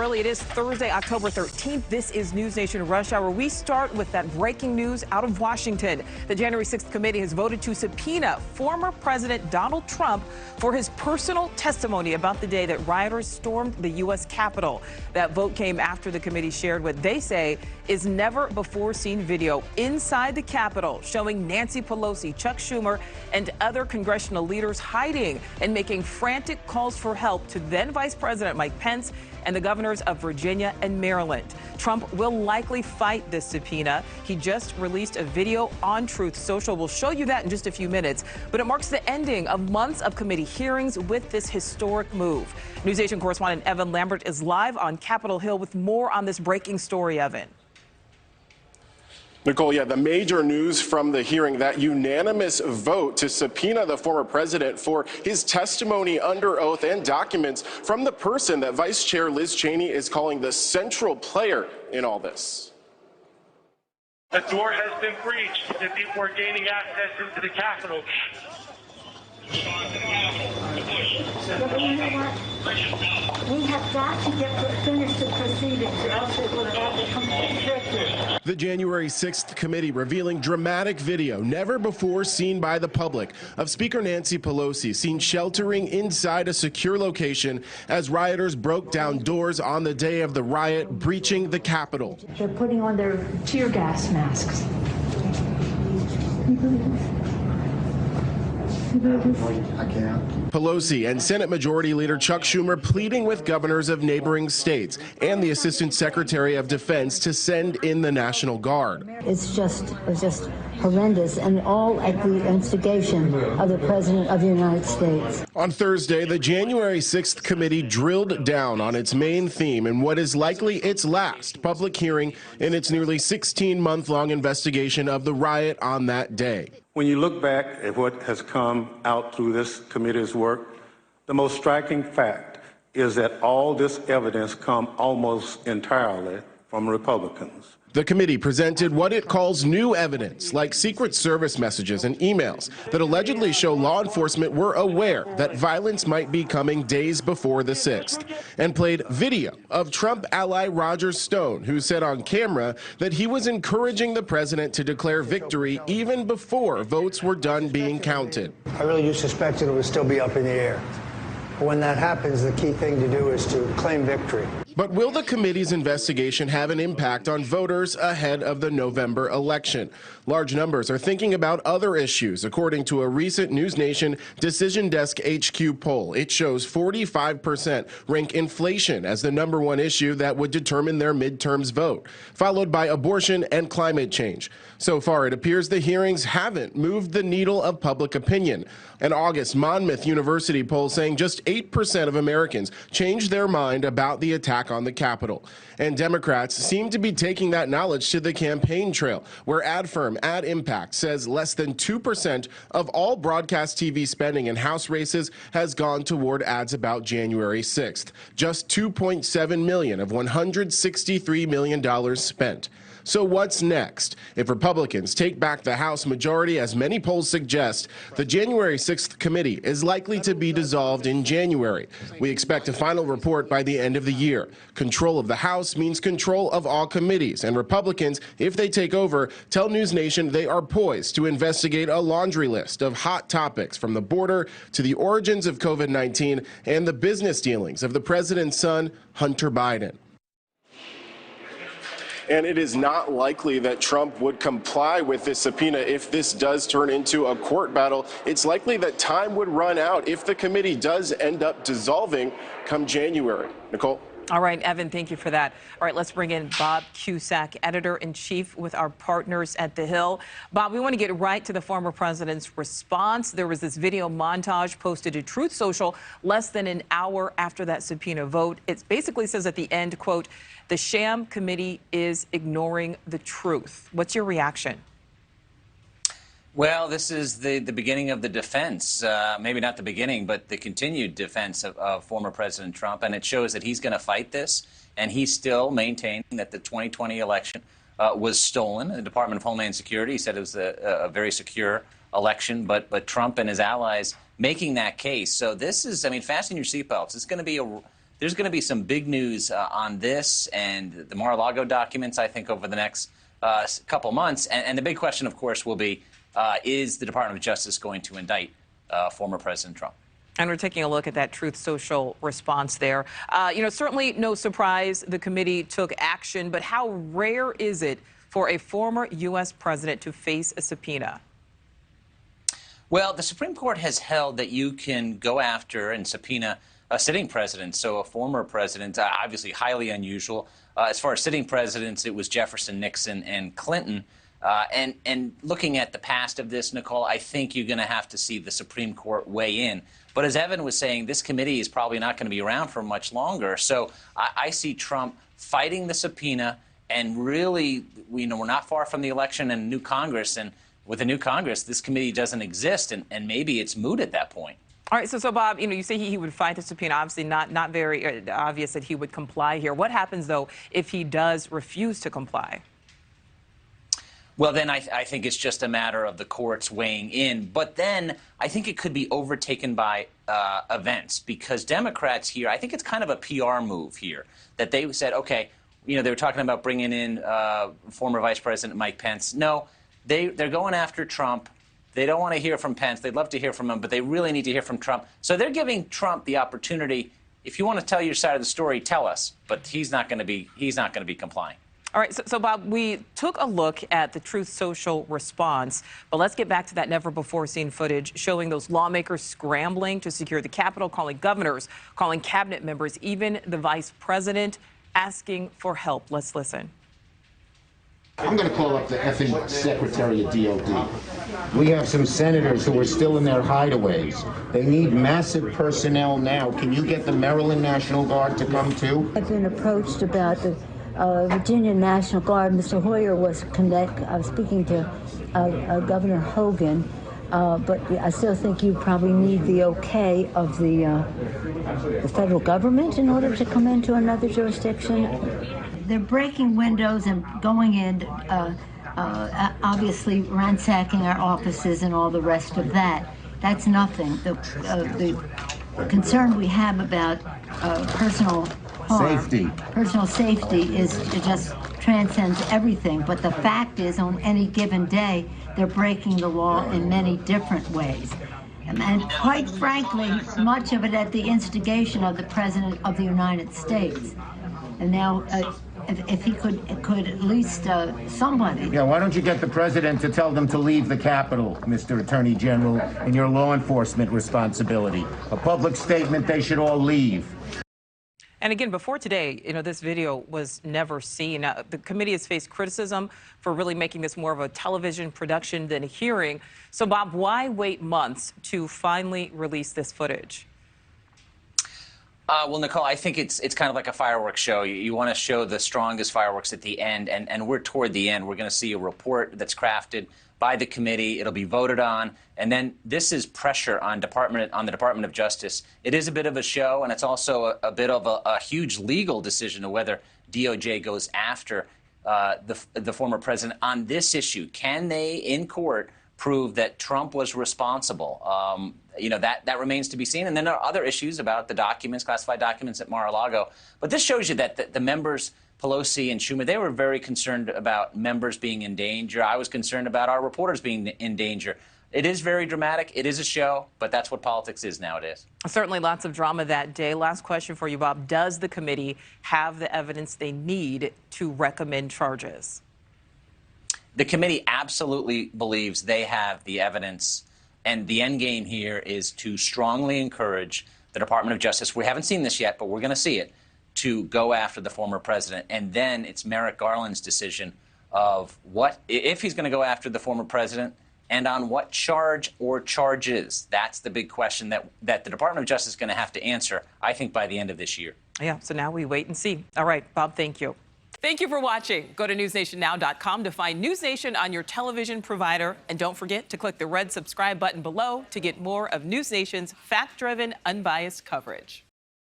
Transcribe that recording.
Berlie. It is Thursday, October 13th. This is NewsNation Rush Hour. We start with that breaking news out of Washington. The January 6th committee has voted to subpoena former President Donald Trump for his personal testimony about the day that rioters stormed the U.S. Capitol. That vote came after the committee shared what they say is never before seen video inside the Capitol showing Nancy Pelosi, Chuck Schumer, and other congressional leaders hiding and making frantic calls for help to then Vice President Mike Pence and the governors of Virginia and Maryland. Trump will likely fight this subpoena. He just released a video on Truth Social. We'll show you that in just a few minutes. But it marks the ending of months of committee hearings with this historic move. NewsNation correspondent Evan Lambert is live on Capitol Hill with more on this breaking story, Evan. Nichole, yeah, the major news from the hearing, that unanimous vote to subpoena the former president for his testimony under oath and documents from the person that Vice Chair Liz Cheney is calling the central player in all this. The door has been breached and people are gaining access into the Capitol. We have got to finish the proceedings, or else it will have become restricted. The January 6th committee revealing dramatic video never before seen by the public of Speaker Nancy Pelosi seen sheltering inside a secure location as rioters broke down doors on the day of the riot, breaching the Capitol. They're putting on their tear gas masks. Pelosi and Senate Majority Leader Chuck Schumer pleading with governors of neighboring states and the Assistant Secretary of Defense to send in the National Guard. It's just horrendous, and all at the instigation of the President of the United States. On Thursday, the January 6th committee drilled down on its main theme in what is likely its last public hearing in its nearly 16-month-long investigation of the riot on that day. When you look back at what has come out through this committee's work, the most striking fact is that all this evidence comes almost entirely from Republicans. The committee presented what it calls new evidence, like Secret Service messages and emails that allegedly show law enforcement were aware that violence might be coming days before the 6th, and played video of Trump ally Roger Stone, who said on camera that he was encouraging the president to declare victory even before votes were done being counted. I really do suspect it will still be up in the air. When that happens, the key thing to do is to claim victory. But will the committee's investigation have an impact on voters ahead of the November election? Large numbers are thinking about other issues. According to a recent NewsNation Decision Desk HQ poll, it shows 45% rank inflation as the #1 issue that would determine their midterms vote, followed by abortion and climate change. So far, it appears the hearings haven't moved the needle of public opinion. An August Monmouth University poll saying just 8% of Americans changed their mind about the attack on the Capitol. And Democrats seem to be taking that knowledge to the campaign trail, where ad firm Ad Impact says less than 2% of all broadcast TV spending in House races has gone toward ads about January 6th. Just $2.7 million of $163 million spent. So what's next? If Republicans take back the House majority, as many polls suggest, the January 6th committee is likely to be dissolved in January. We expect a final report by the end of the year. Control of the House means control of all committees, and Republicans, if they take over, tell NewsNation they are poised to investigate a laundry list of hot topics, from the border to the origins of COVID-19 and the business dealings of the president's son, Hunter Biden. And it is not likely that Trump would comply with this subpoena if this does turn into a court battle. It's likely that time would run out if the committee does end up dissolving come January. Nichole? All right, Evan, thank you for that. All right, let's bring in Bob Cusack, editor-in-chief with our partners at The Hill. Bob, we want to get right to the former president's response. There was this video montage posted to Truth Social less than an hour after that subpoena vote. It basically says at the end, quote, "The sham committee is ignoring the truth." What's your reaction? Well, this is the beginning of the defense, maybe not the beginning, but the continued defense of former President Trump. And it shows that he's going to fight this, and he's still maintaining that the 2020 election was stolen. The Department of Homeland Security said it was a very secure election, but Trump and his allies making that case. So this is, I mean, fasten your seatbelts. It's going to be there's going to be some big news on this and the Mar-a-Lago documents, I think, over the next couple months. And the big question, of course, will be, is the Department of Justice going to indict former President Trump? And we're taking a look at that Truth Social response there. Certainly no surprise the committee took action, but how rare is it for a former U.S. president to face a subpoena? Well, the Supreme Court has held that you can go after and subpoena a sitting president, so a former president, obviously highly unusual. As far as sitting presidents, it was Jefferson, Nixon, and Clinton. And looking at the past of this, Nichole, I think you're going to have to see the Supreme Court weigh in. But as Evan was saying, this committee is probably not going to be around for much longer. So I see Trump fighting the subpoena, and really, we're not far from the election and a new Congress. And with a new Congress, this committee doesn't exist, and maybe it's moot at that point. All right, so Bob, you say he would fight the subpoena. Obviously, not very obvious that he would comply here. What happens, though, if he does refuse to comply? Well, then I think it's just a matter of the courts weighing in. But then I think it could be overtaken by events, because Democrats here, I think it's kind of a PR move here, that they said, okay, they were talking about bringing in former Vice President Mike Pence. No, they're going after Trump. They don't want to hear from Pence. They'd love to hear from him, but they really need to hear from Trump. So they're giving Trump the opportunity. If you want to tell your side of the story, tell us. But he's not going to be complying. All right, so Bob, we took a look at the Truth Social response, but let's get back to that never-before-seen footage showing those lawmakers scrambling to secure the Capitol, calling governors, calling cabinet members, even the vice president, asking for help. Let's listen. I'm going to call up the effing Secretary of DOD. We have some senators who are still in their hideaways. They need massive personnel now. Can you get the Maryland National Guard to come too? I've been approached about the Virginia National Guard. Mr. Hoyer was speaking to Governor Hogan, but I still think you probably need the okay of the federal government in order to come into another jurisdiction. They're breaking windows and going in, obviously ransacking our offices and all the rest of that. That's nothing. The concern we have about personal harm, personal safety, it just transcends everything. But the fact is, on any given day, they're breaking the law in many different ways. And quite frankly, much of it at the instigation of the President of the United States. And now, if he could at least somebody. Yeah, why don't you get the president to tell them to leave the Capitol, Mr. Attorney General, in your law enforcement responsibility? A public statement, they should all leave. And again, before today, this video was never seen. The committee has faced criticism for really making this more of a television production than a hearing. So, Bob, why wait months to finally release this footage? Well, Nichole, I think it's kind of like a fireworks show. You want to show the strongest fireworks at the end, and we're toward the end. We're going to see a report that's crafted by the committee. It'll be voted on, and then this is pressure on the Department of Justice. It is a bit of a show, and it's also a bit of a huge legal decision of whether DOJ goes after the former president on this issue. Can they, in court, prove that Trump was responsible? That remains to be seen. And then there are other issues about the documents, classified documents at Mar-a-Lago. But this shows you that the members, Pelosi and Schumer, they were very concerned about members being in danger. I was concerned about our reporters being in danger. It is very dramatic. It is a show, but that's what politics is nowadays. Certainly lots of drama that day. Last question for you, Bob. Does the committee have the evidence they need to recommend charges? The committee absolutely believes they have the evidence, and the end game here is to strongly encourage the Department of Justice. We haven't seen this yet, but we're going to see it, to go after the former president. And then it's Merrick Garland's decision of if he's going to go after the former president, and on what charge or charges. That's the big question that the Department of Justice is going to have to answer, I think, by the end of this year. Yeah, so now we wait and see. All right, Bob, thank you. Thank you for watching. Go to newsnationnow.com to find NewsNation on your television provider. And don't forget to click the red subscribe button below to get more of NewsNation's fact-driven, unbiased coverage.